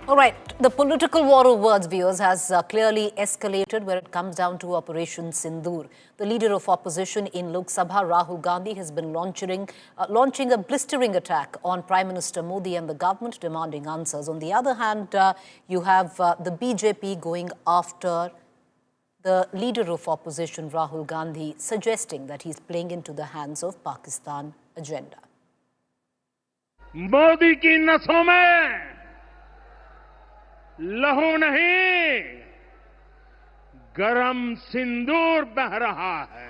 All right, the political war of words, viewers, has clearly escalated where it comes down to Operation Sindoor. The leader of opposition in Lok Sabha, Rahul Gandhi, has been launching a blistering attack on Prime Minister Modi and the government, demanding answers. On the other hand, you have the BJP going after the leader of opposition, Rahul Gandhi, suggesting that he's playing into the hands of Pakistan agenda. Modi की नसों में लहू नहीं, गरम सिंदूर बह रहा है.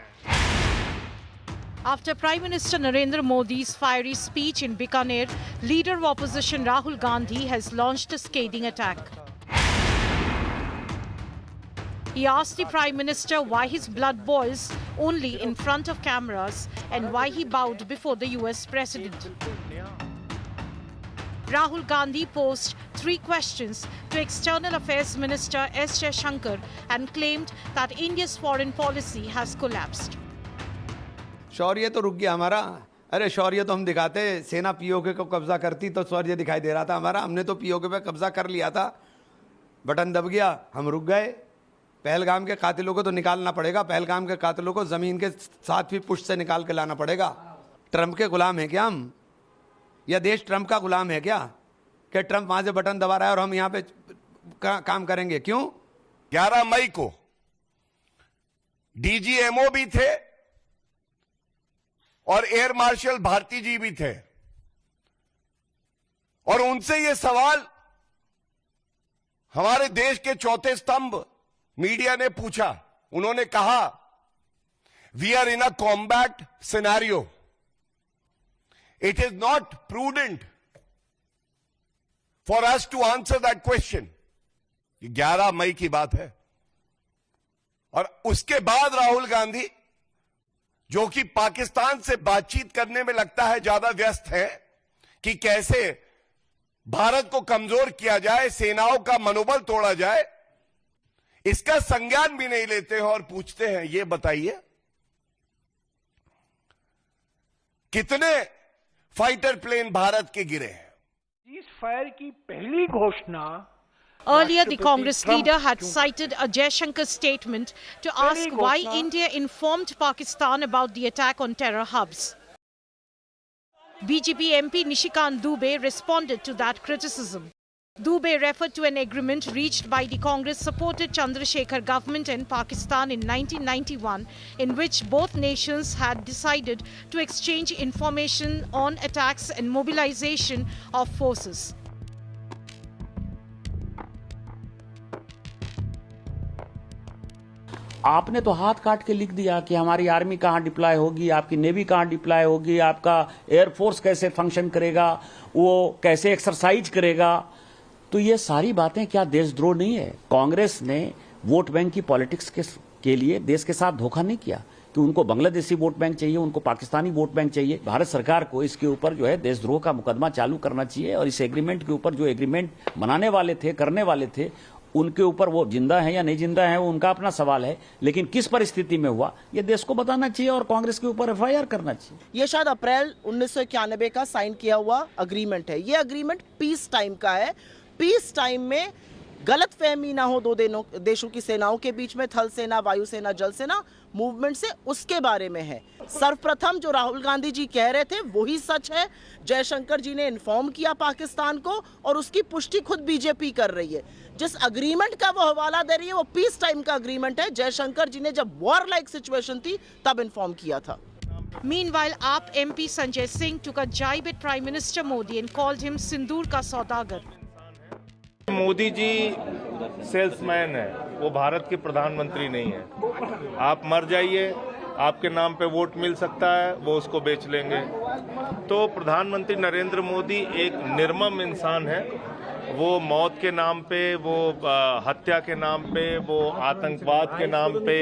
After Prime Minister Narendra Modi's fiery speech in Bikaner, leader of opposition Rahul Gandhi has launched a scathing attack. He asked the Prime Minister why his blood boils only in front of cameras and why he bowed before the US President. Rahul Gandhi posed 3 questions to External Affairs Minister S. Jaishankar and claimed that India's foreign policy has collapsed. शौर्य तो रुक गया हमारा. अरे शौर्य तो हम दिखाते, सेना PoK को कब्जा करती तो शौर्य दिखाई दे रहा था हमारा. हमने तो पीओके पे कब्जा कर लिया था, बटन दब गया, हम रुक गए. पहलगाम के कातिलों को तो निकालना पड़ेगा. पहलगाम के कातिलों को जमीन के 7वीं पुष्ट से निकाल के लाना पड़ेगा. ट्रंप के गुलाम है क्या हम, या देश ट्रंप का गुलाम है क्या कि ट्रंप वहां से बटन दबा रहा है और हम यहां पे काम करेंगे? क्यों? 11 मई को डीजीएमओ भी थे और एयर मार्शल भारती जी भी थे और उनसे ये सवाल हमारे देश के चौथे स्तंभ मीडिया ने पूछा. उन्होंने कहा, we are in a combat scenario. It is not prudent for us to answer that question. ये 11 मई की बात है. और उसके बाद राहुल गांधी, जो कि पाकिस्तान से बातचीत करने में लगता है ज्यादा व्यस्त है कि कैसे भारत को कमजोर किया जाए, सेनाओं का मनोबल तोड़ा जाए, इसका संज्ञान भी नहीं लेते हैं और पूछते हैं, ये बताइए कितने फाइटर प्लेन भारत के गिरे हैं. सीज़फायर की पहली घोषणा. Earlier, the Congress leader had cited a Jaishankar statement to ask why India informed Pakistan about the attack on terror hubs. BJP MP Nishikant Dubey responded to that criticism. Dubey referred to an agreement reached by the Congress-supported Chandrasekhar government in Pakistan in 1991, in which both nations had decided to exchange information on attacks and mobilization of forces. आपने तो हाथ काट के लिख दिया कि हमारी army कहाँ डिप्लॉय होगी, आपकी नेवी कहाँ डिप्लॉय होगी, आपका एयरफोर्स कैसे फंक्शन करेगा, वो कैसे एक्सरसाइज करेगा. तो ये सारी बातें क्या देशद्रोह नहीं है? कांग्रेस ने वोट बैंक की पॉलिटिक्स के लिए देश के साथ धोखा नहीं किया कि उनको बांग्लादेशी वोट बैंक चाहिए, उनको पाकिस्तानी वोट बैंक चाहिए. भारत सरकार को इसके ऊपर जो है देशद्रोह का मुकदमा चालू करना चाहिए और इस एग्रीमेंट के ऊपर जो एग्रीमेंट बनाने वाले थे, करने वाले थे, उनके ऊपर वो जिंदा है या नहीं जिंदा है वो उनका अपना सवाल है, लेकिन किस परिस्थिति में हुआ ये देश को बताना चाहिए और कांग्रेस के ऊपर एफआईआर करना चाहिए. ये शायद अप्रैल 1991 का साइन किया हुआ अग्रीमेंट है. ये अग्रीमेंट पीस टाइम का है. पीस टाइम में गलतफहमी ना हो दो देशों की सेनाओं के बीच में, थल सेना, वायुसेना, जल सेना मूवमेंट से, उसके बारे में है. सर्वप्रथम जो राहुल गांधी जी कह रहे थे वही सच है. जयशंकर जी ने इन्फॉर्म किया पाकिस्तान को और उसकी पुष्टि खुद बीजेपी कर रही है. जिस अग्रीमेंट का वो हवाला दे रही है वो पीस टाइम का अग्रीमेंट है. जयशंकर जी ने जब वॉर लाइक सिचुएशन थी तब इन्फॉर्म किया था. Meanwhile, AAP MP Sanjay Singh took a jibe at Prime Minister Modi and called him Sindoor ka saudagar. Modi ji salesman है, वो भारत के प्रधानमंत्री नहीं है. आप मर जाइए, आपके नाम पे वोट मिल सकता है, वो उसको बेच लेंगे. तो प्रधानमंत्री नरेंद्र मोदी एक निर्मम इंसान है. वो मौत के नाम पे, वो हत्या के नाम पे, वो आतंकवाद के नाम पे,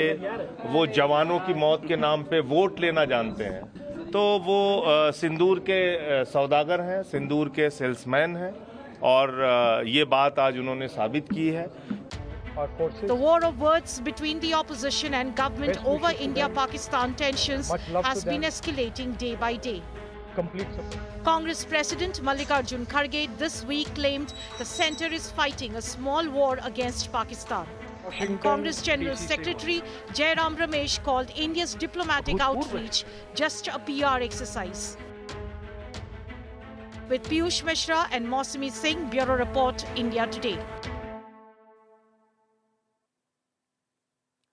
वो जवानों की मौत के नाम पे वोट लेना जानते हैं. तो वो सिंदूर के सौदागर हैं, सिंदूर के सेल्समैन हैं और ये बात आज उन्होंने साबित की है. The war of words between the opposition and government over India-Pakistan tensions has been escalating day by day. complete support. Congress President Mallikarjun Kharge this week claimed the centre is fighting a small war against Pakistan. And Congress General Secretary Jairam Ramesh called India's diplomatic outreach just a PR exercise. With Piyush Mishra and Mahima Singh, Bureau Report, India Today.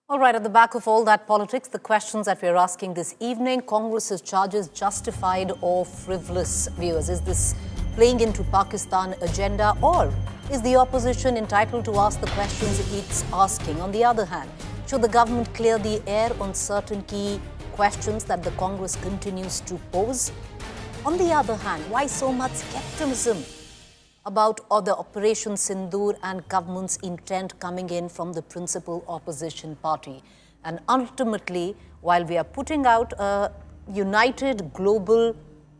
All right, at the back of all that politics, the questions that we're asking this evening, Congress's charges justified or frivolous? Viewers, is this playing into Pakistan agenda, or is the opposition entitled to ask the questions it's asking? On the other hand, should the government clear the air on certain key questions that the Congress continues to pose? On the other hand, why so much skepticism about the Operation Sindoor and government's intent coming in from the principal opposition party? And ultimately, while we are putting out a united global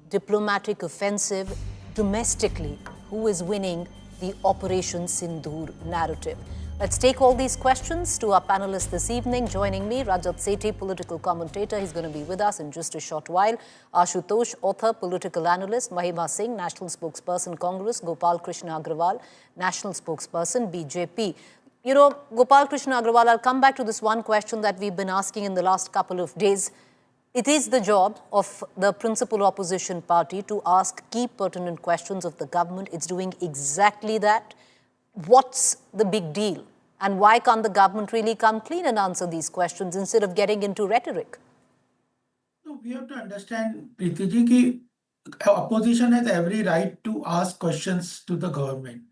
diplomatic offensive domestically, who is winning the Operation Sindoor narrative? Let's take all these questions to our panelists this evening. Joining me, Rajat Sethi, political commentator. He's going to be with us in just a short while. Ashutosh, author, political analyst. Mahima Singh, national spokesperson, Congress. Gopal Krishna Agraal, national spokesperson, BJP. You know, Gopal Krishna Agraal, I'll come back to this one question that we've been asking in the last couple of days. It is the job of the principal opposition party to ask key pertinent questions of the government. It's doing exactly that. What's the big deal? And why can't the government really come clean and answer these questions instead of getting into rhetoric? No, we have to understand, Preeti ji, that opposition has every right to ask questions to the government.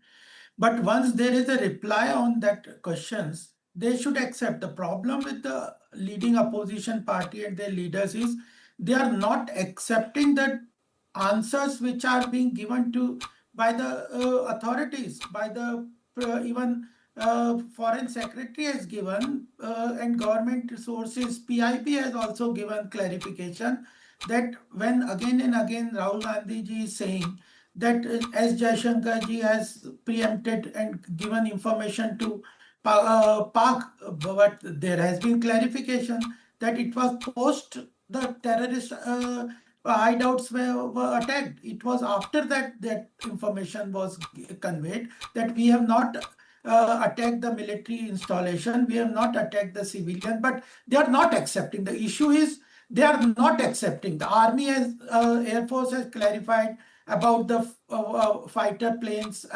But once there is a reply on that questions, they should accept. The problem with the leading opposition party and their leaders is they are not accepting the answers which are being given to by the authorities, by the even foreign secretary has given and government sources. PIB has also given clarification that when again and again Rahul Gandhi ji is saying that as Jaishankar ji has preempted and given information to Pak, but there has been clarification that it was post the terrorist hideouts were attacked. It was after that that information was conveyed that we have not attacked the military installation, we have not attacked the civilian, but they are not accepting. The issue is they are not accepting. The army has, Air Force has clarified about the fighter planes,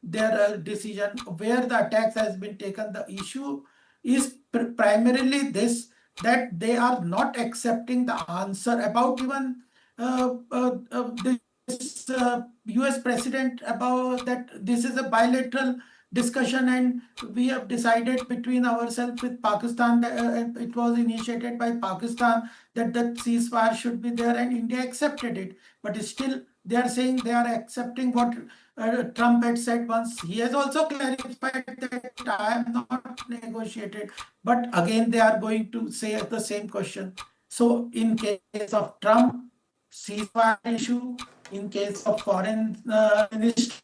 their decision, where the attacks has been taken. The issue is primarily this, that they are not accepting the answer about even this US president about that this is a bilateral discussion and we have decided between ourselves with Pakistan, it was initiated by Pakistan that the ceasefire should be there and India accepted it. But still they are saying they are accepting what Trump had said once. He has also clarified that I am not negotiated. But again, they are going to say the same question. So in case of Trump, ceasefire issue, in case of foreign ministry,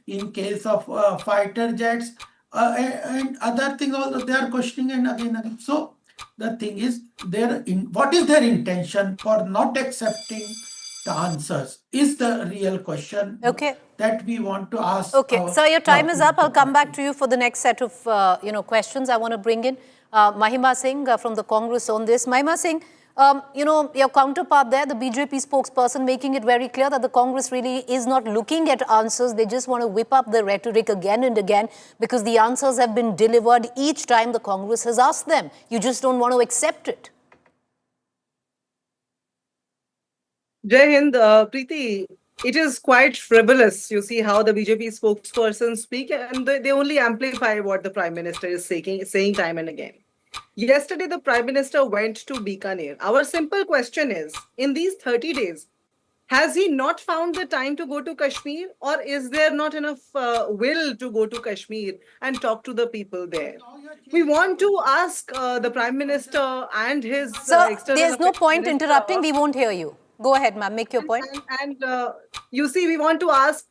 in case of fighter jets and other things also they are questioning and again. So the thing is, what is their intention for not accepting the answers is the real question that we want to ask. Okay, so your time is up. I'll come back to you for the next set of questions. I want to bring in Mahima Singh from the Congress on this. Mahima Singh, your counterpart there, the BJP spokesperson, making it very clear that the Congress really is not looking at answers. They just want to whip up the rhetoric again and again because the answers have been delivered each time the Congress has asked them. You just don't want to accept it. Jai Hind, Preeti, it is quite frivolous. You see how the BJP spokespersons speak and they only amplify what the Prime Minister is saying time and again. Yesterday, the Prime Minister went to Bikaner. Our simple question is, in these 30 days, has he not found the time to go to Kashmir, or is there not enough will to go to Kashmir and talk to the people there? We want to ask the Prime Minister and his external... Sir, there's no point interrupting. We won't hear you. Go ahead, ma'am. Make your point. And you see, we want to ask,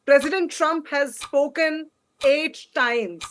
President Trump has spoken 8 times.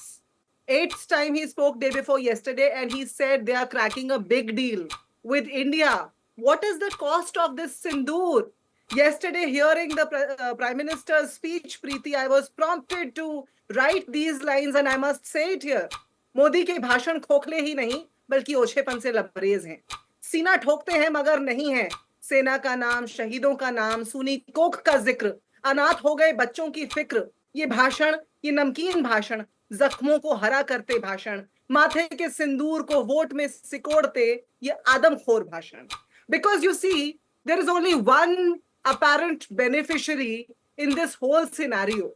8th time he spoke day before yesterday and he said they are cracking a big deal with India what is the cost of this Sindoor? Yesterday, hearing the Prime Minister's speech, Preeti, I was prompted to write these lines, and I must say it here. Modi के भाषण खोखले ही नहीं बल्कि ओछेपन से लबरेज हैं, सीना ठोकते हैं मगर नहीं है, सेना का नाम, शहीदों का नाम, सूनी कोख का जिक्र, अनाथ हो गए बच्चों की फिक्र, ये भाषण, ये नमकीन भाषण, जख्मों को हरा करते भाषण, माथे के सिंदूर को वोट में सिकोड़ते ये आदमखोर भाषण. Because you see, there is only one apparent beneficiary in this whole scenario.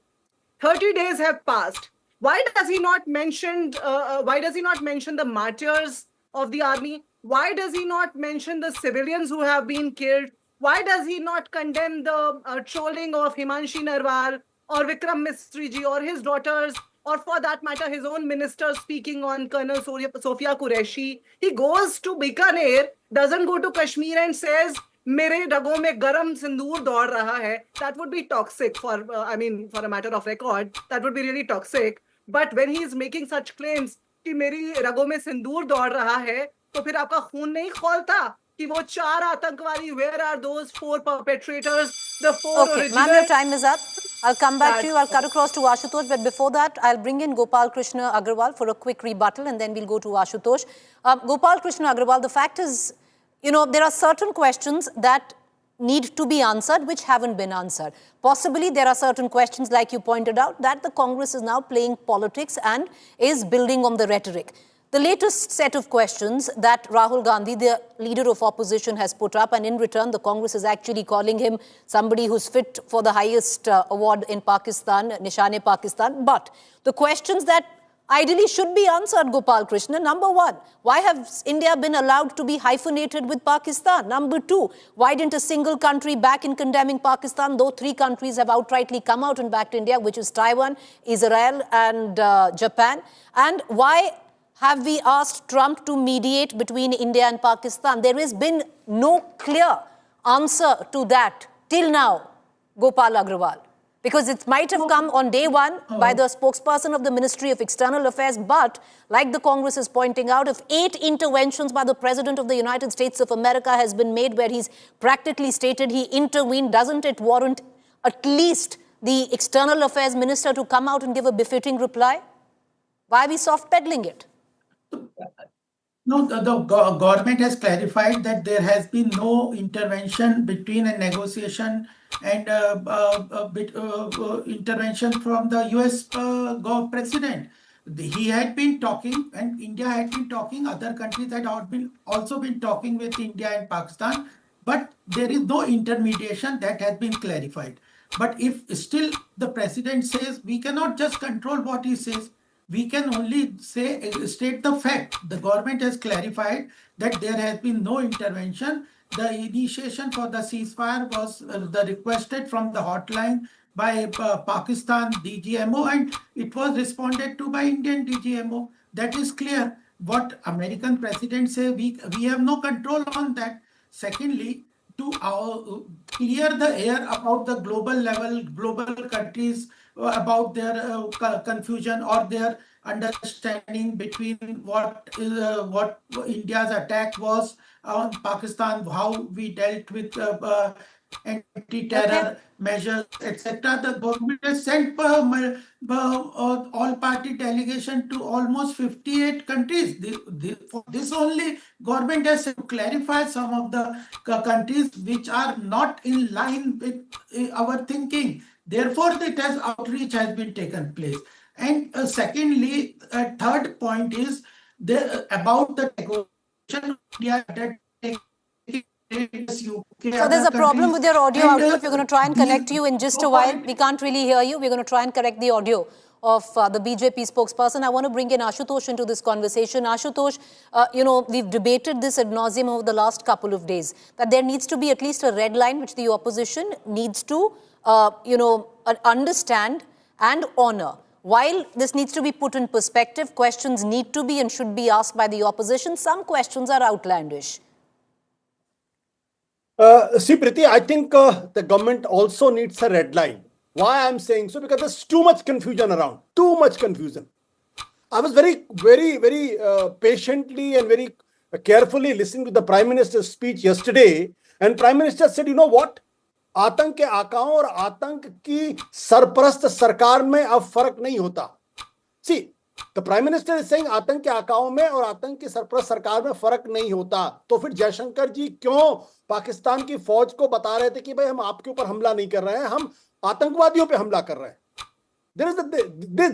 30 days have passed. Why does he not mention the martyrs of the army? Why does he not mention the civilians who have been killed? Why does he not condemn the trolling of Himanshi Narwal or Vikram Mistry ji or his daughters, or for that matter his own minister speaking on Colonel Sophia Qureshi? He goes to Bikaner, doesn't go to Kashmir and says मेरे रगों में गरम सिंदूर दौड़ रहा है. That would be toxic for a matter of record. That would be really toxic. But when he is making such claims कि मेरी रगों में सिंदूर दौड़ रहा है, तो फिर आपका खून नहीं खौलता कि वो 4 आतंकवादी, where are those 4 perpetrators, the 4 Okay, ma'am, your time is up. I'll come back to you. I'll cut across to Ashutosh, but before that, I'll bring in Gopal Krishna Agraal for a quick rebuttal, and then we'll go to Ashutosh. Gopal Krishna Agraal, the fact is, there are certain questions that need to be answered which haven't been answered. Possibly there are certain questions, like you pointed out, that the Congress is now playing politics and is building on the rhetoric. The latest set of questions that Rahul Gandhi, the leader of opposition, has put up, and in return the Congress is actually calling him somebody who's fit for the highest award in Pakistan, Nishane-Pakistan. But the questions that ideally should be answered, Gopal Krishna. Number one, why has India been allowed to be hyphenated with Pakistan? Number two, why didn't a single country back in condemning Pakistan, though 3 countries have outrightly come out and backed India, which is Taiwan, Israel and Japan? And why have we asked Trump to mediate between India and Pakistan? There has been no clear answer to that till now, Gopal Agraal. Because it might have come on day one by the spokesperson of the Ministry of External Affairs, but like the Congress is pointing out, if 8 interventions by the President of the United States of America has been made where he's practically stated he intervened, doesn't it warrant at least the External Affairs Minister to come out and give a befitting reply? Why are we soft peddling it? No, the government has clarified that there has been no intervention between a negotiation and intervention from the US president. He had been talking, and India had been talking, other countries had also been talking with India and Pakistan, but there is no intermediation that has been clarified. But if still the president says, we cannot just control what he says, we can only state the fact. The government has clarified that there has been no intervention. The initiation for the ceasefire was requested from the hotline by Pakistan DGMO, and it was responded to by Indian DGMO. That is clear. What American president says, we have no control on that. Secondly, to clear the air about the global countries, about their confusion or their understanding between what India's attack was on Pakistan, how we dealt with anti-terror measures, etc. The government has sent all-party delegation to almost 58 countries. For this only, government has to clarify some of the countries which are not in line with our thinking. Therefore, outreach has been taken place. And secondly, third point is about the negotiation. So there's a problem with your audio output. We're going to try and connect you in just a while. We can't really hear you. We're going to try and correct the audio of the BJP spokesperson. I want to bring in Ashutosh into this conversation. Ashutosh, we've debated this ad nauseum over the last couple of days, that there needs to be at least a red line which the opposition needs to understand and honor. While this needs to be put in perspective, questions need to be and should be asked by the opposition. Some questions are outlandish. See, Preeti, I think the government also needs a red line. Why I'm saying so? Because there's too much confusion around. Too much confusion. I was very, very, very patiently and very carefully listening to the Prime Minister's speech yesterday, and Prime Minister said, you know what? आतंक के आकाओं और आतंक की सरपरस्त सरकार में अब फर्क नहीं होता. See, the Prime Minister is saying आतंक के आकाओं में और आतंक की सरपरस्त सरकार में फर्क नहीं होता. तो फिर जयशंकर जी क्यों पाकिस्तान की फौज को बता रहे थे कि भाई हम आपके ऊपर हमला नहीं कर रहे हैं, हम आतंकवादियों पे हमला कर रहे हैं?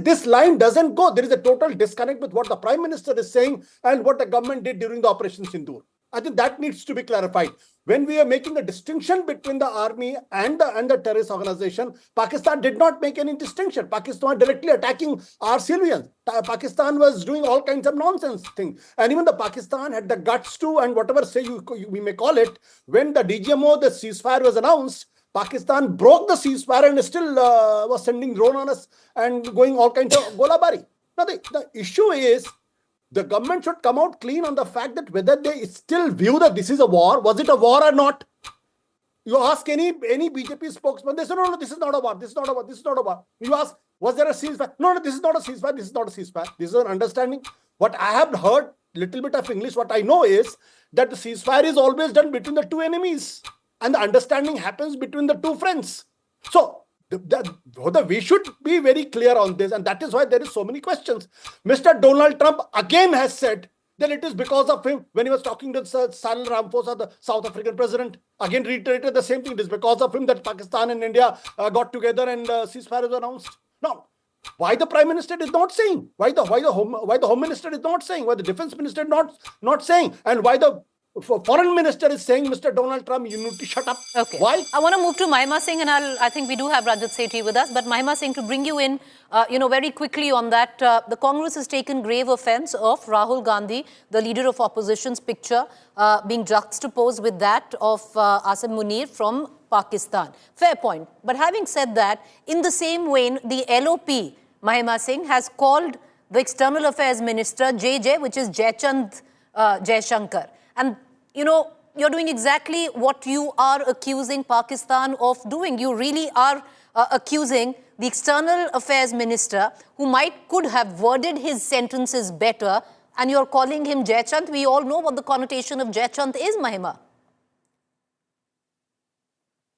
This line doesn't go. There is a total disconnect with what the Prime Minister is saying and what the government did during the Operation Sindoor. I think that needs to be clarified. When we are making a distinction between the army and the terrorist organization, Pakistan did not make any distinction. Pakistan was directly attacking our civilians. Pakistan was doing all kinds of nonsense things. And even the Pakistan had the guts to, and whatever say we may call it, when the DGMO, the ceasefire was announced, Pakistan broke the ceasefire and still was sending drone on us and going all kinds of golabari. Now the issue is, the government should come out clean on the fact that whether they still view that this is a war, was it a war or not? You ask any BJP spokesman, they say, no, this is not a war, this is not a war, this is not a war. You ask, was there a ceasefire? No, this is not a ceasefire, this is not a ceasefire. This is an understanding. What I have heard, little bit of English, what I know is that the ceasefire is always done between the two enemies. And the understanding happens between the two friends. So, we should be very clear on this, and that is why there is so many questions. Mr. Donald Trump again has said that it is because of him when he was talking to Cyril Ramaphosa, the South African president. Again reiterated the same thing. It is because of him that Pakistan and India got together and ceasefire was announced. Now, why the Prime Minister is not saying? Why the Home Minister is not saying? Why the Defense Minister is not saying? And why the Foreign Minister is saying, Mr. Donald Trump, you need to shut up. Okay. Why? I want to move to Mahima Singh, and I think we do have Rajat Sethi with us. But Mahima Singh, to bring you in, very quickly on that, the Congress has taken grave offence of Rahul Gandhi, the leader of opposition's picture, being juxtaposed with that of Asim Munir from Pakistan. Fair point. But having said that, in the same vein, the LOP, Mahima Singh, has called the External Affairs Minister, JJ, which is Jaichand Jaishankar. And, you're doing exactly what you are accusing Pakistan of doing. You really are accusing the External Affairs Minister, who could have worded his sentences better, and you're calling him Jaichand. We all know what the connotation of Jaichand is, Mahima.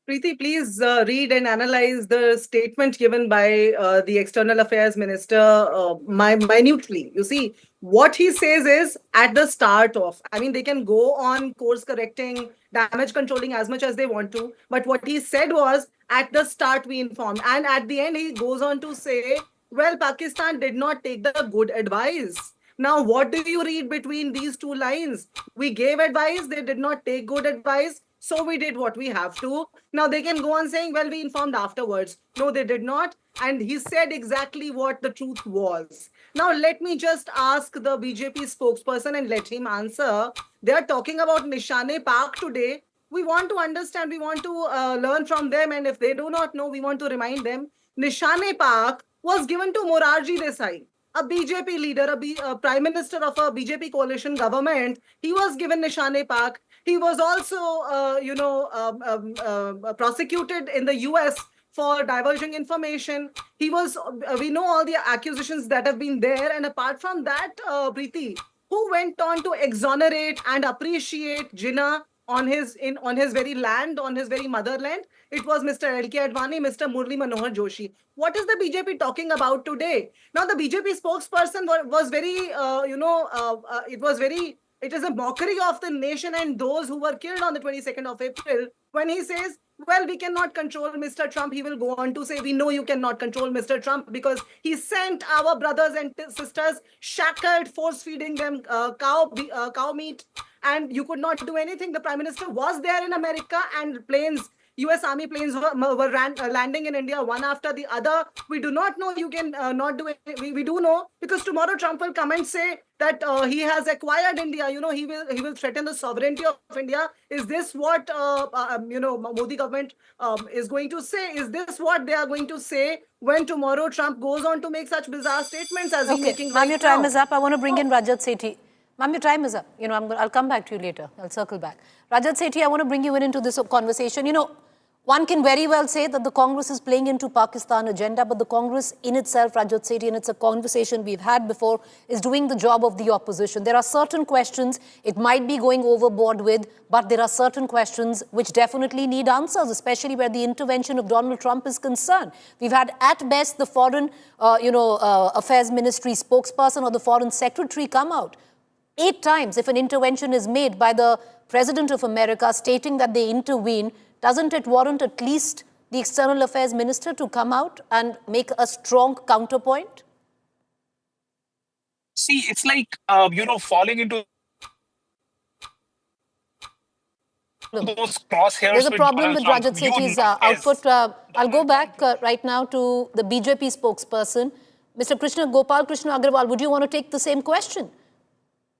Preeti, please read and analyze the statement given by the External Affairs Minister minutely. You see, what he says is at the start of, they can go on course correcting, damage controlling as much as they want to. But what he said was, at the start we informed. And at the end, he goes on to say, well, Pakistan did not take the good advice. Now, what do you read between these two lines? We gave advice, they did not take good advice. So we did what we have to. Now they can go on saying, well, we informed afterwards. No, they did not. And he said exactly what the truth was. Now, let me just ask the BJP spokesperson and let him answer. They are talking about Nishane Park today. We want to understand, we want to learn from them. And if they do not know, we want to remind them. Nishane Park was given to Morarji Desai, a BJP leader, a prime minister of a BJP coalition government. He was given Nishane Park. He was also, prosecuted in the US for divulging information. He was, we know all the accusations that have been there. And apart from that, Preeti, who went on to exonerate and appreciate Jinnah on his very land, on his very motherland? It was Mr. L.K. Advani, Mr. Murli Manohar Joshi. What is the BJP talking about today? Now, the BJP spokesperson was very, it is a mockery of the nation and those who were killed on the 22nd of April when he says, well, we cannot control Mr. Trump. He will go on to say, we know you cannot control Mr. Trump because he sent our brothers and sisters shackled, force-feeding them cow meat, and you could not do anything. The Prime Minister was there in America and US Army planes were landing in India one after the other. We do not know you can not do it. We do know because tomorrow Trump will come and say that he has acquired India. He will threaten the sovereignty of India. Is this what Modi government is going to say? Is this what they are going to say when tomorrow Trump goes on to make such bizarre statements as he's making right now? Ma'am, your time is up. I want to bring in Rajat Sethi. Ma'am, your time is up. I'll come back to you later. I'll circle back. Rajat Sethi, I want to bring you into this conversation. One can very well say that the Congress is playing into Pakistan agenda, but the Congress in itself, Rajat Sethi, and it's a conversation we've had before, is doing the job of the opposition. There are certain questions it might be going overboard with, but there are certain questions which definitely need answers, especially where the intervention of Donald Trump is concerned. We've had at best the Foreign Affairs Ministry spokesperson or the Foreign Secretary come out 8 times if an intervention is made by the President of America stating that they intervene. Doesn't it warrant at least the External Affairs Minister to come out and make a strong counterpoint? See, it's like, falling into those crosshairs. There's a with problem with Donald Rajat Trump. Sethi's output. I'll go back right now to the BJP spokesperson. Mr. Krishna, Gopal, Krishna Agraal, would you want to take the same question?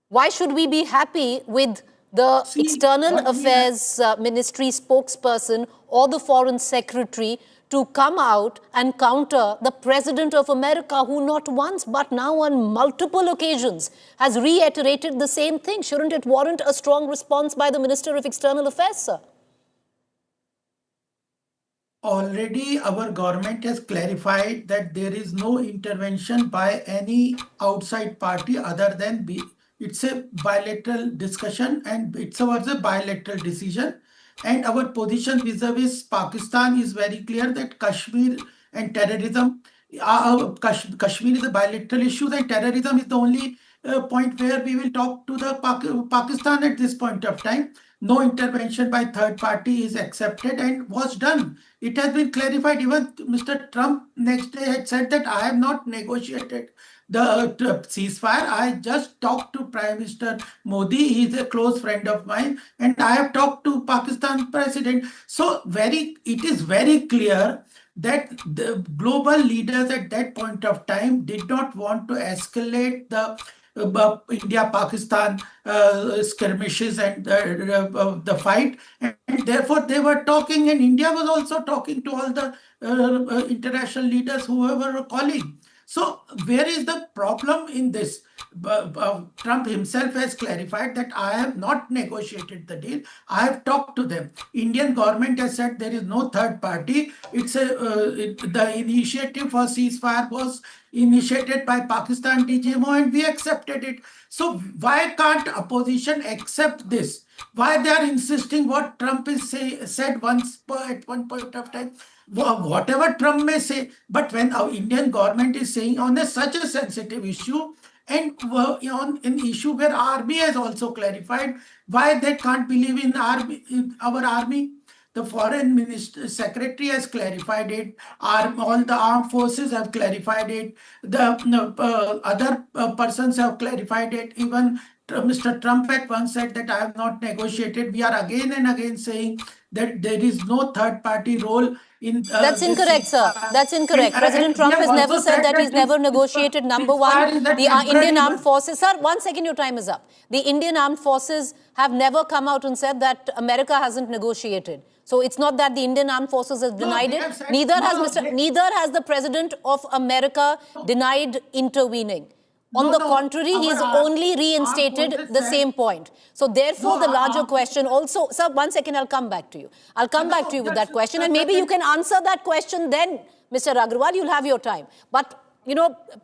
Why should we be happy with the External Affairs Ministry spokesperson or the Foreign Secretary to come out and counter the President of America, who not once but now on multiple occasions has reiterated the same thing? Shouldn't it warrant a strong response by the Minister of External Affairs, sir? Already our government has clarified that there is no intervention by any outside party other than it's a bilateral discussion and it's a bilateral decision. And our position vis-a-vis Pakistan is very clear that Kashmir and terrorism, Kashmir is a bilateral issue, and terrorism is the only point where we will talk to the Pakistan at this point of time. No intervention by third party is accepted and was done. It has been clarified. Even Mr. Trump next day had said that I have not negotiated the ceasefire. I just talked to Prime Minister Modi. He is a close friend of mine, and I have talked to Pakistan President. So it is very clear that the global leaders at that point of time did not want to escalate the India-Pakistan skirmishes and the fight, and therefore they were talking, and India was also talking to all the international leaders who were calling. So where is the problem in this? Trump himself has clarified that I have not negotiated the deal. I have talked to them. Indian government has said there is no third party. It's the initiative for ceasefire was initiated by Pakistan DGMO, and we accepted it. So why can't opposition accept this? Why they are insisting what Trump is said once at one point of time? Whatever Trump may say, but when our Indian government is saying on such a sensitive issue, and on an issue where army has also clarified why they can't believe in our army. The foreign minister secretary has clarified it. All the armed forces have clarified it. The other persons have clarified it. Even Mr. Trump had once said that I have not negotiated. We are again and again saying that there is no third party role in. That's incorrect, sir. That's incorrect. President Trump has never said that he's never negotiated. Number one, the Indian Armed Forces. Sir, 1 second, your time is up. The Indian Armed Forces have never come out and said that America hasn't negotiated. So it's not that the Indian Armed Forces has denied it. Neither has the President of America denied intervening. On the contrary, he's only reinstated the same point. So therefore, the larger question also, sir, 1 second, I'll come back to you. I'll come back to you with that question, and maybe you can answer that question then, Mr. Agarwal, you'll have your time. But,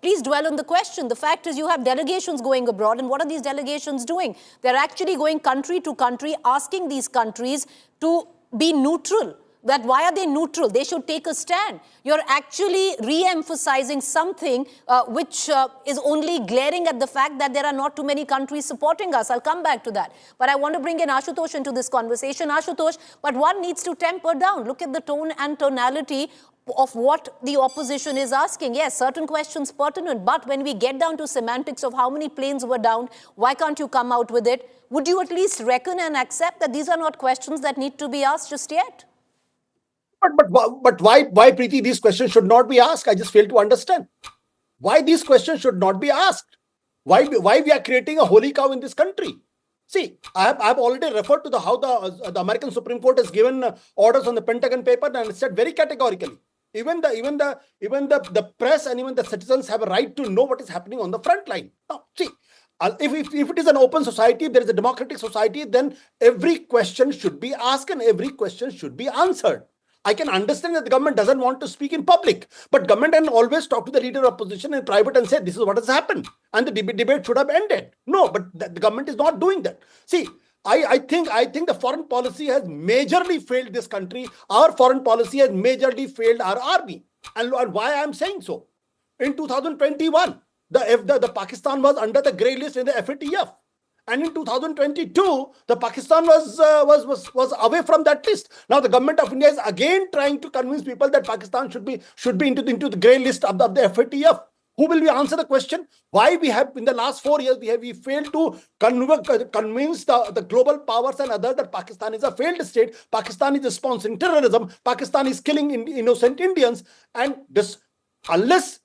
please dwell on the question. The fact is you have delegations going abroad, and what are these delegations doing? They're actually going country to country, asking these countries to be neutral. That why are they neutral? They should take a stand. You're actually re-emphasizing something which is only glaring at the fact that there are not too many countries supporting us. I'll come back to that. But I want to bring in Ashutosh into this conversation. Ashutosh, but one needs to temper down. Look at the tone and tonality of what the opposition is asking. Yes, certain questions pertinent, but when we get down to semantics of how many planes were down, why can't you come out with it? Would you at least reckon and accept that these are not questions that need to be asked just yet? But why, Preeti, these questions should not be asked? I just fail to understand. Why these questions should not be asked? Why we are creating a holy cow in this country? See, I've already referred to how the American Supreme Court has given orders on the Pentagon paper, and it said very categorically, even the press and even the citizens have a right to know what is happening on the front line. Now, see, if it is an open society, there is a democratic society, then every question should be asked and every question should be answered. I can understand that the government doesn't want to speak in public, but government can always talk to the leader of opposition in private and say, this is what has happened. And the debate should have ended. No, but the government is not doing that. See, I think the foreign policy has majorly failed this country. Our foreign policy has majorly failed our army. And why I am saying so? In 2021, the Pakistan was under the grey list in the FATF. And in 2022, the Pakistan was away from that list. Now the government of India is again trying to convince people that Pakistan should be into the grey list of the FATF. Who will we answer the question? Why we have in the last 4 years we failed to convince the global powers and others that Pakistan is a failed state. Pakistan is sponsoring terrorism. Pakistan is killing innocent Indians. And this, unless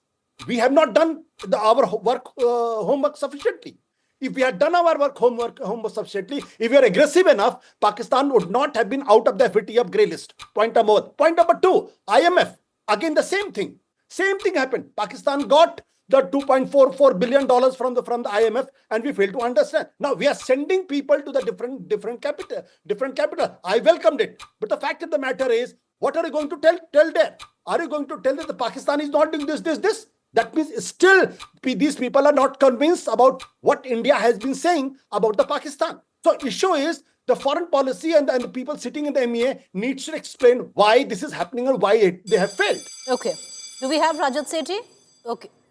we have not done our homework sufficiently. If we had done our homework sufficiently, if we are aggressive enough, Pakistan would not have been out of the FATF grey list. Point number one. Point number two, IMF. Again, the same thing. Same thing happened. Pakistan got the $2.44 billion from the IMF, and we failed to understand. Now we are sending people to the different capital. I welcomed it, but the fact of the matter is, what are you going to tell them? Are you going to tell that the Pakistan is not doing this? That means still these people are not convinced about what India has been saying about the Pakistan. So issue is the foreign policy and the people sitting in the MEA needs to explain why this is happening and why they have failed. Okay. Do we have Rajat Sethi?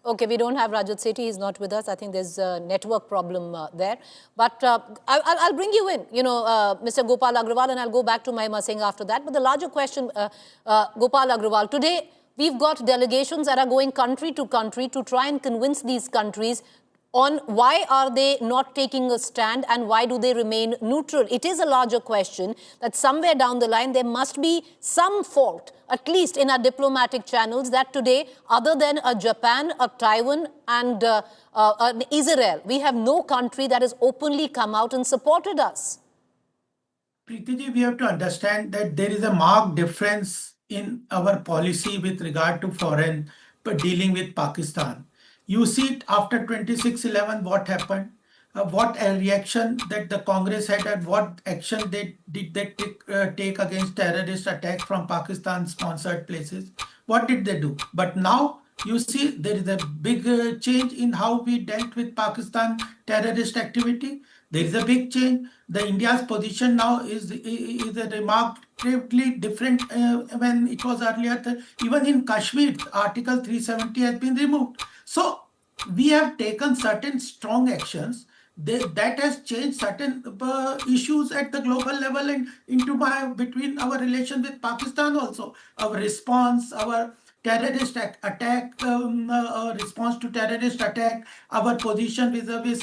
Okay, we don't have Rajat Sethi. He's not with us. I think there's a network problem there. But I'll bring you in, Mr. Gopal Agraal, and I'll go back to Mahima Singh after that. But the larger question, Gopal Agraal, today, we've got delegations that are going country to country to try and convince these countries on why are they not taking a stand and why do they remain neutral. It is a larger question that somewhere down the line there must be some fault, at least in our diplomatic channels, that today, other than a Japan, a Taiwan and an Israel, we have no country that has openly come out and supported us. Preeti ji, we have to understand that there is a marked difference in our policy with regard to foreign dealing with Pakistan. You see it after 26/11, what happened, what a reaction that the Congress had and what action they take against terrorist attack from Pakistan-sponsored places. What did they do? But now you see there is a big change in how we dealt with Pakistan terrorist activity. There is a big change. The India's position now is a remarkably different when it was earlier. Even in Kashmir, Article 370 has been removed. So we have taken certain strong actions that has changed certain issues at the global level and between our relation with Pakistan also. Our response, our terrorist attack, response to terrorist attack, our position vis-a-vis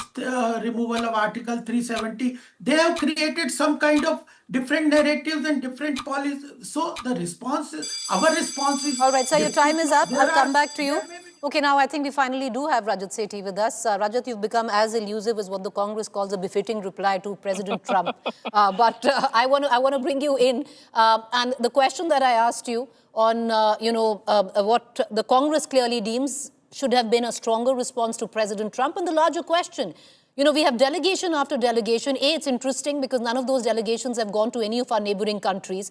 removal of Article 370, they have created some kind of different narratives and different policies. So the response is, our response is... All right, so your time is up. I'll come back to you. Okay, now I think we finally do have Rajat Sethi with us. Rajat, you've become as elusive as what the Congress calls a befitting reply to President Trump. But I want to bring you in. And the question that I asked you on, what the Congress clearly deems should have been a stronger response to President Trump. And the larger question, we have delegation after delegation. It's interesting because none of those delegations have gone to any of our neighboring countries,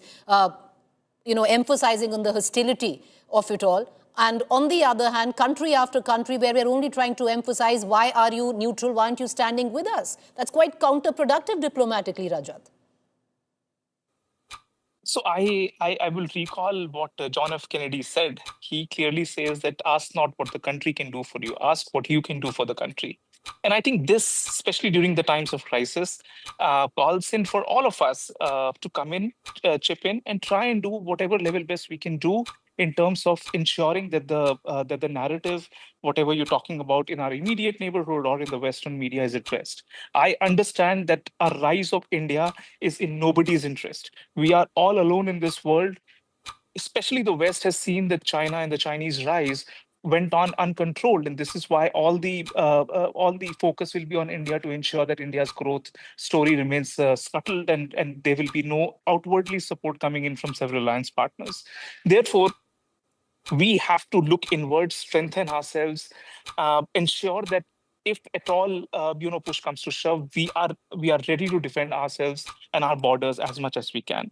emphasizing on the hostility of it all. And on the other hand, country after country where we're only trying to emphasize, why are you neutral? Why aren't you standing with us? That's quite counterproductive diplomatically, Rajat. So I will recall what John F. Kennedy said. He clearly says that ask not what the country can do for you, ask what you can do for the country. And I think this, especially during the times of crisis, calls in for all of us to come in, chip in, and try and do whatever level best we can do in terms of ensuring that the narrative, whatever you're talking about in our immediate neighborhood or in the Western media, is addressed. I understand that a rise of India is in nobody's interest. We are all alone in this world. Especially the West has seen that China and the Chinese rise went on uncontrolled, and this is why all the focus will be on India to ensure that India's growth story remains scuttled, and there will be no outwardly support coming in from several alliance partners. Therefore, we have to look inwards, strengthen ourselves, ensure that if at all push comes to shove, we are ready to defend ourselves and our borders as much as we can.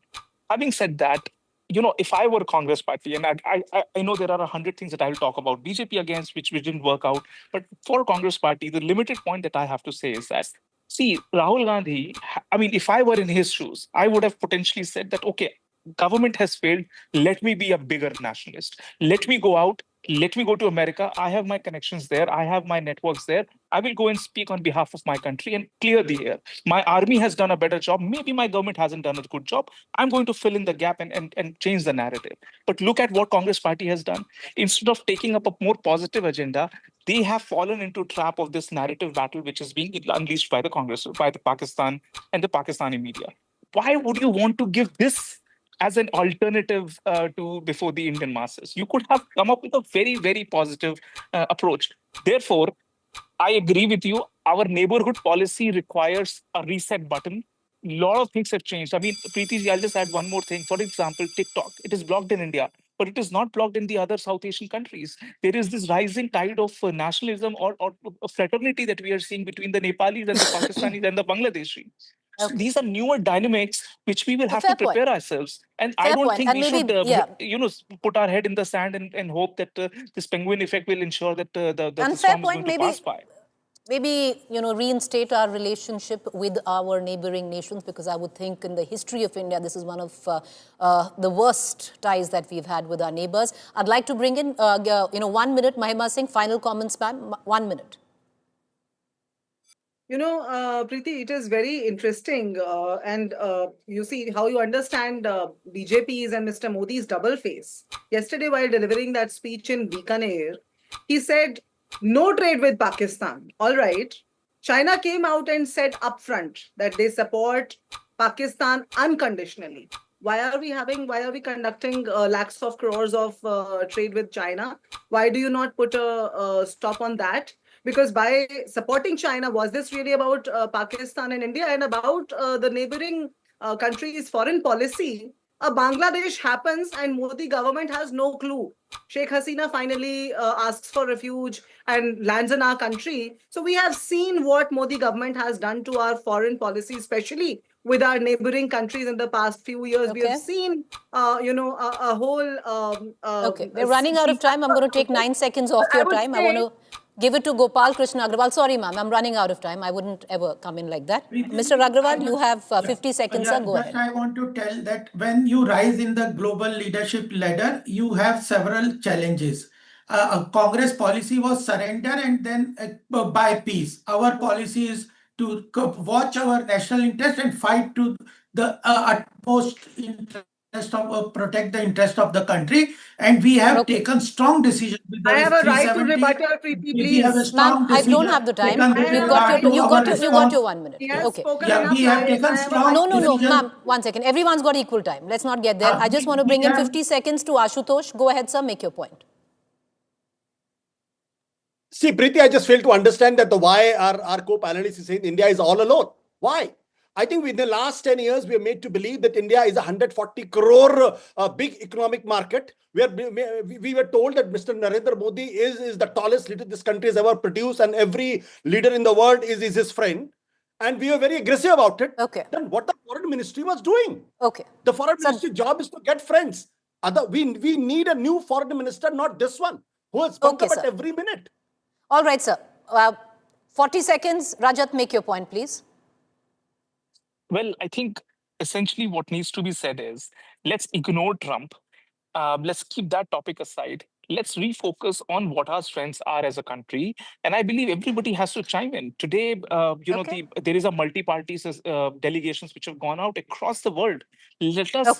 Having said that, if I were Congress party, and I know there are 100 things that I will talk about BJP against, which didn't work out, but for Congress party, the limited point that I have to say is that, see, Rahul Gandhi, I mean, if I were in his shoes, I would have potentially said that, okay, government has failed. Let me be a bigger nationalist. Let me go out. Let me go to America. I have my connections there. I have my networks there. I will go and speak on behalf of my country and clear the air. My army has done a better job. Maybe my government hasn't done a good job. I'm going to fill in the gap and change the narrative. But look at what Congress party has done. Instead of taking up a more positive agenda, they have fallen into trap of this narrative battle, which is being unleashed by the Congress, by the Pakistan and the Pakistani media. Why would you want to give this as an alternative to before the Indian masses? You could have come up with a very, very positive approach. Therefore, I agree with you. Our neighborhood policy requires a reset button. A lot of things have changed. I mean, Preeti, I'll just add one more thing. For example, TikTok. It is blocked in India, but it is not blocked in the other South Asian countries. There is this rising tide of nationalism or fraternity that we are seeing between the Nepalis and the Pakistanis and the Bangladeshi. So these are newer dynamics which we will have to prepare ourselves. And I don't think we should, put our head in the sand and hope that this penguin effect will ensure that the storm is going to pass by. Maybe, reinstate our relationship with our neighboring nations, because I would think in the history of India, this is one of the worst ties that we've had with our neighbors. I'd like to bring in, 1 minute, Mahima Singh, final comments, ma'am, 1 minute. Preeti, it is very interesting. And you see how you understand BJP's and Mr. Modi's double face. Yesterday, while delivering that speech in Bikaner, he said, no trade with Pakistan. All right. China came out and said upfront that they support Pakistan unconditionally. Why are we conducting lakhs of crores of trade with China? Why do you not put a stop on that? Because by supporting China, was this really about Pakistan and India and about the neighboring countries' foreign policy? Bangladesh happens and Modi government has no clue. Sheikh Hasina finally asks for refuge and lands in our country. So we have seen what Modi government has done to our foreign policy, especially with our neighboring countries in the past few years. We have seen, a whole... okay, we're running out of time. I'm going to take 9 seconds off your time. I want to give it to Gopal, Krishna, Agraal. Sorry, ma'am, I'm running out of time. I wouldn't ever come in like that. Mr. Agraal, you have 50 seconds, sir. Go ahead. I want to tell that when you rise in the global leadership ladder, you have several challenges. Congress policy was surrender and then buy peace. Our policy is to watch our national interest and fight to the utmost interest of protect the interest of the country, and we have taken strong decisions. I have a right to rebut your Preeti, please. Ma'am, I don't have the time. You got your 1 minute. Okay. Yeah, we have taken strong No, ma'am, 1 second. Everyone's got equal time. Let's not get there. I just want to bring in 50 seconds to Ashutosh. Go ahead, sir. Make your point. See, Preeti, I just fail to understand that why our co-panelist is saying India is all alone. Why? I think in the last 10 years, we are made to believe that India is a 140 crore big economic market. We were told that Mr. Narendra Modi is the tallest leader this country has ever produced, and every leader in the world is his friend. And we were very aggressive about it. Okay. Then what the foreign ministry was doing? Okay. The foreign ministry job is to get friends. We need a new foreign minister, not this one, who has spoken about every minute. All right, sir. 40 seconds. Rajat, make your point, please. Well, I think essentially what needs to be said is, let's ignore Trump. Let's keep that topic aside. Let's refocus on what our strengths are as a country. And I believe everybody has to chime in. Today, there is a multi-party delegations which have gone out across the world. Let us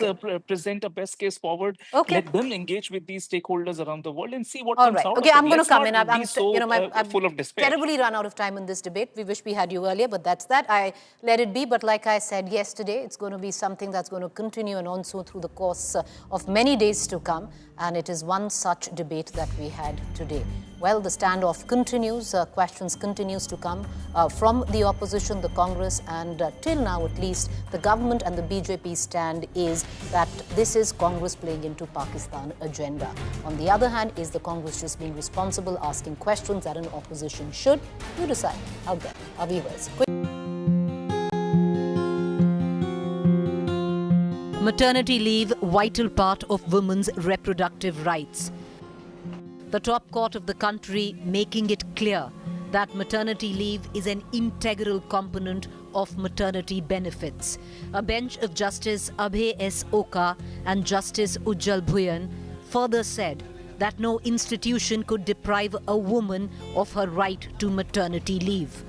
present a best case forward. Let them engage with these stakeholders around the world and see what comes out. Okay, I'm going to come in. I'm full of despair. Terribly run out of time in this debate. We wish we had you earlier, but that's that. I let it be. But like I said yesterday, it's going to be something that's going to continue and also through the course of many days to come. And it is one such debate that we had today. Well, the standoff continues. Questions continues to come from the opposition, the Congress, and till now at least, the government and the BJP stand is that this is Congress playing into Pakistan agenda. On the other hand, is the Congress just being responsible, asking questions that an opposition should? You decide out there. Our viewers. Maternity leave, vital part of women's reproductive rights. The top court of the country making it clear that maternity leave is an integral component of maternity benefits. A bench of Justice Abhay S. Oka and Justice Ujjal Bhuyan further said that no institution could deprive a woman of her right to maternity leave.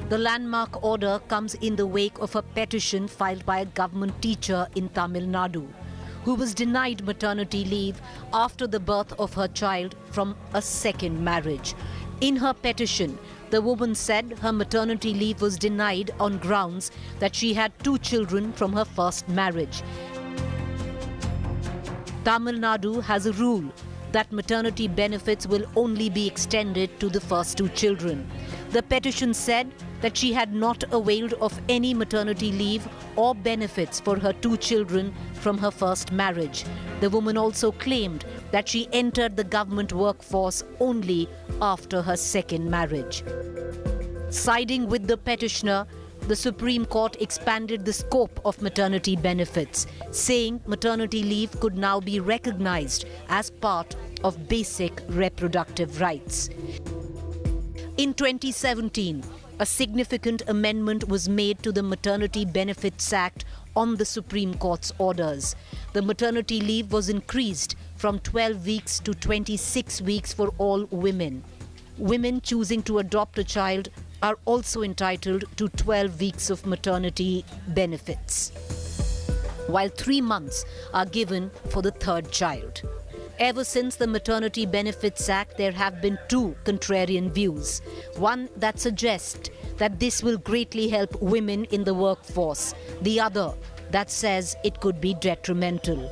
The landmark order comes in the wake of a petition filed by a government teacher in Tamil Nadu, who was denied maternity leave after the birth of her child from a second marriage. In her petition, the woman said her maternity leave was denied on grounds that she had 2 children from her first marriage. Tamil Nadu has a rule that maternity benefits will only be extended to the first 2 children. The petition said that she had not availed of any maternity leave or benefits for her 2 children from her first marriage. The woman also claimed that she entered the government workforce only after her second marriage. Siding with the petitioner, the Supreme Court expanded the scope of maternity benefits, saying maternity leave could now be recognized as part of basic reproductive rights. In 2017, a significant amendment was made to the Maternity Benefits Act on the Supreme Court's orders. The maternity leave was increased from 12 weeks to 26 weeks for all women. Women choosing to adopt a child are also entitled to 12 weeks of maternity benefits, while 3 months are given for the third child. Ever since the Maternity Benefits Act, there have been 2 contrarian views. One that suggests that this will greatly help women in the workforce. The other that says it could be detrimental.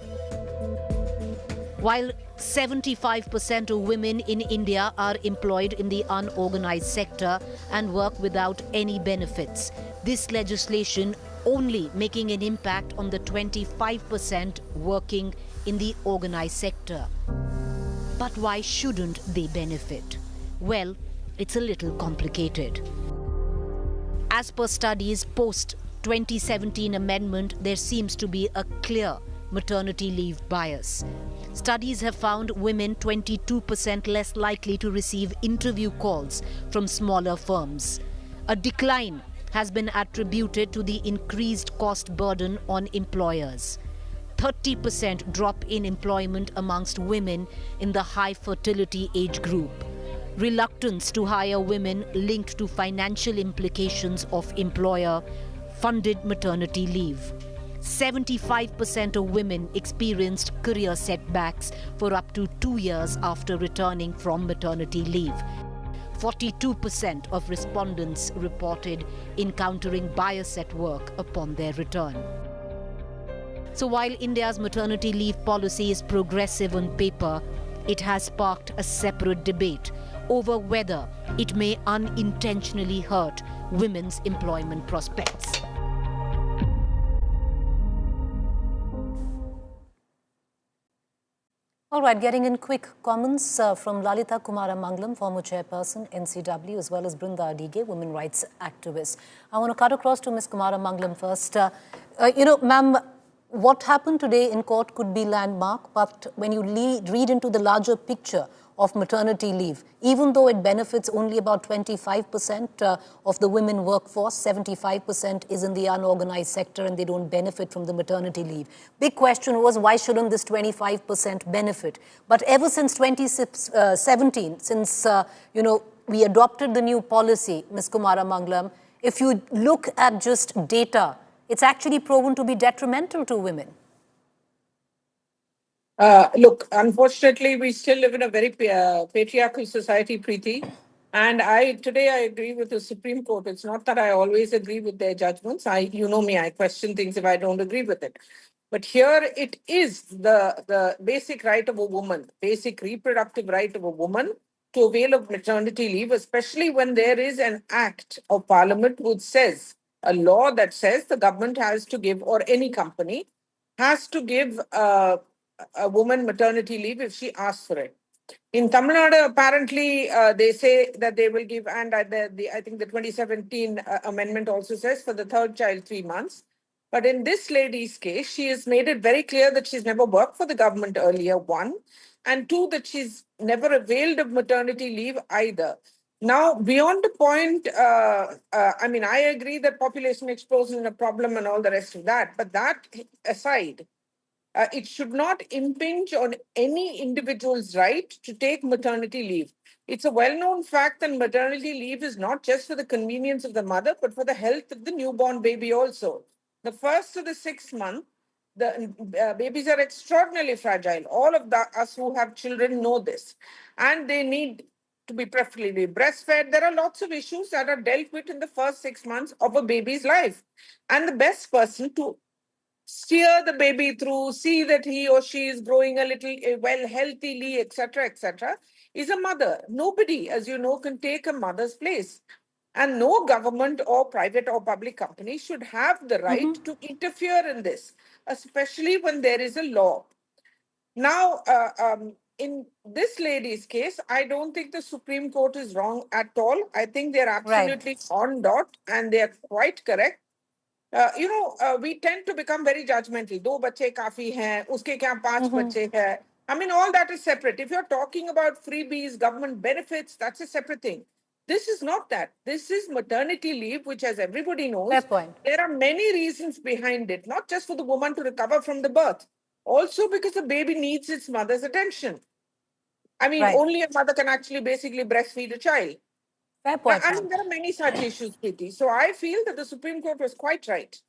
While 75% of women in India are employed in the unorganized sector and work without any benefits, this legislation only making an impact on the 25% working in the organized sector. But why shouldn't they benefit? Well, it's a little complicated. As per studies post-2017 amendment, there seems to be a clear maternity leave bias. Studies have found women 22% less likely to receive interview calls from smaller firms. A decline has been attributed to the increased cost burden on employers. 30% drop in employment amongst women in the high fertility age group. Reluctance to hire women linked to financial implications of employer-funded maternity leave. 75% of women experienced career setbacks for up to 2 years after returning from maternity leave. 42% of respondents reported encountering bias at work upon their return. So while India's maternity leave policy is progressive on paper, it has sparked a separate debate over whether it may unintentionally hurt women's employment prospects. All right, getting in quick comments from Lalita Kumara Mangalam, former chairperson, NCW, as well as Brinda Adige, women rights activist. I want to cut across to Ms. Kumara Mangalam first. Ma'am, what happened today in court could be landmark, but when you read into the larger picture of maternity leave, even though it benefits only about 25% of the women workforce, 75% is in the unorganized sector and they don't benefit from the maternity leave. Big question was, why shouldn't this 25% benefit? But ever since 2017, since, we adopted the new policy, Ms. Kumara Mangalam, if you look at just data, it's actually proven to be detrimental to women. Look, unfortunately, we still live in a very patriarchal society, Preeti. And today I agree with the Supreme Court. It's not that I always agree with their judgments. You know me, I question things if I don't agree with it. But here it is the basic right of a woman, basic reproductive right of a woman to avail of maternity leave, especially when there is an act of parliament which says, a law that says the government has to give, or any company has to give a woman maternity leave if she asks for it. In Tamil Nadu, apparently, they say that they will give, and I think the 2017 amendment also says for the third child, 3 months. But in this lady's case, she has made it very clear that she's never worked for the government earlier, one, and two, that she's never availed of maternity leave either. Now, beyond the point, I mean, I agree that population explosion is a problem and all the rest of that, but that aside, it should not impinge on any individual's right to take maternity leave. It's a well-known fact that maternity leave is not just for the convenience of the mother, but for the health of the newborn baby also. The first to the 6th month, the babies are extraordinarily fragile. All of us who have children know this. And they need to be preferably breastfed. There are lots of issues that are dealt with in the first 6 months of a baby's life. And the best person to steer the baby through, see that he or she is growing a little well, healthily, etc., is a mother. Nobody, as you know, can take a mother's place. And no government or private or public company should have the right to interfere in this, especially when there is a law. Now, in this lady's case, I don't think the Supreme Court is wrong at all. I think they're absolutely on dot and they're quite correct. We tend to become very judgmental. 2 बच्चे काफी हैं, उसके क्या 5 बच्चे हैं. I mean, all that is separate. If you're talking about freebies, government benefits, that's a separate thing. This is not that. This is maternity leave, which, as everybody knows, Fair point. There are many reasons behind it, not just for the woman to recover from the birth, also because the baby needs its mother's attention. I mean, only a mother can actually basically breastfeed a child. Fair point. I mean, there are many such issues, Preeti. So I feel that the Supreme Court was quite right.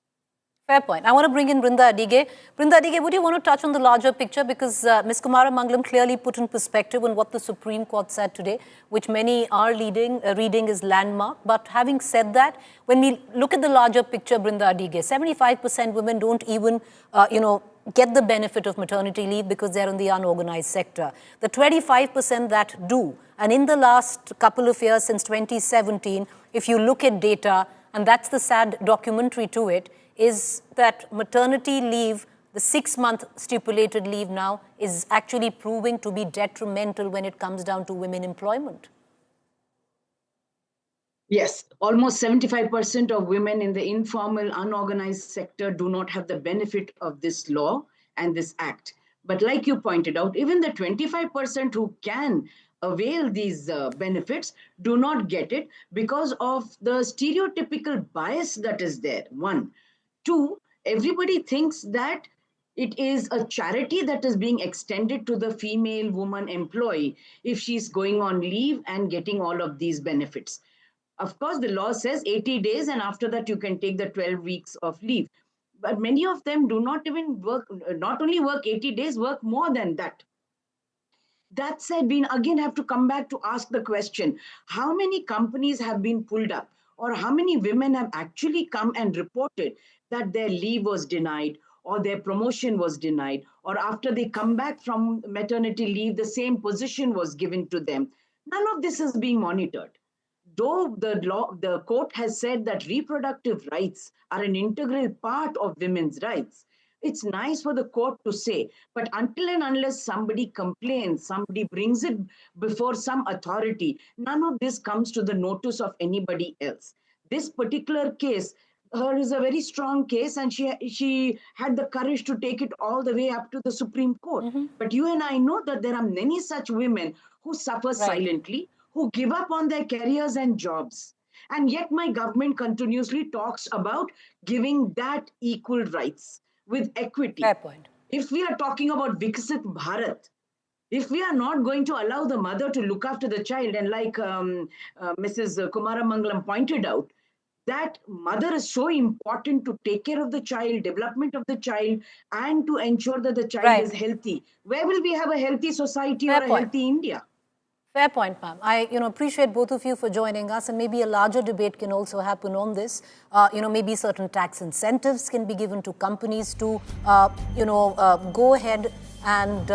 Fair point. I want to bring in Brinda Adige. Brinda Adige, would you want to touch on the larger picture? Because Ms. Kumara Mangalam clearly put in perspective on what the Supreme Court said today, which many are reading as landmark. But having said that, when we look at the larger picture, Brinda Adige, 75% women don't even, get the benefit of maternity leave because they're in the unorganized sector. The 25% that do, and in the last couple of years since 2017, if you look at data, and that's the sad documentary to it, is that maternity leave, the 6-month stipulated leave now, is actually proving to be detrimental when it comes down to women employment. Yes, almost 75% of women in the informal, unorganized sector do not have the benefit of this law and this act. But like you pointed out, even the 25% who can avail these benefits do not get it because of the stereotypical bias that is there, one. Two, everybody thinks that it is a charity that is being extended to the female woman employee if she's going on leave and getting all of these benefits. Of course, the law says 80 days and after that you can take the 12 weeks of leave. But many of them do not even work, not only work 80 days, work more than that. That said, we again have to come back to ask the question, how many companies have been pulled up or how many women have actually come and reported that their leave was denied or their promotion was denied, or after they come back from maternity leave, the same position was given to them. None of this is being monitored. Though the court has said that reproductive rights are an integral part of women's rights, it's nice for the court to say, but until and unless somebody complains, somebody brings it before some authority, none of this comes to the notice of anybody else. This particular case, her is a very strong case and she had the courage to take it all the way up to the Supreme Court. But you and I know that there are many such women who suffer silently, who give up on their careers and jobs. And yet my government continuously talks about giving that equal rights with equity. Fair point. If we are talking about Viksit Bharat, if we are not going to allow the mother to look after the child, and like Mrs. Kumara Mangalam pointed out, that mother is so important to take care of the child, development of the child, and to ensure that the child is healthy. Where will we have a healthy society or a healthy India? Fair point, ma'am. I appreciate both of you for joining us, and maybe a larger debate can also happen on this. Maybe certain tax incentives can be given to companies to, go ahead and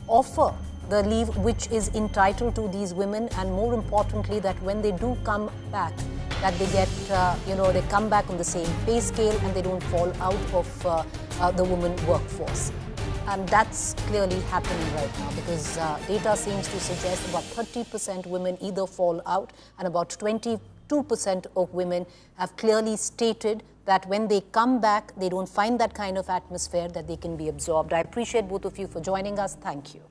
offer the leave which is entitled to these women, and more importantly, that when they do come back, that they get, they come back on the same pay scale and they don't fall out of the women workforce. And that's clearly happening right now because data seems to suggest about 30% women either fall out and about 20% 2% of women have clearly stated that when they come back, they don't find that kind of atmosphere that they can be absorbed. I appreciate both of you for joining us. Thank you.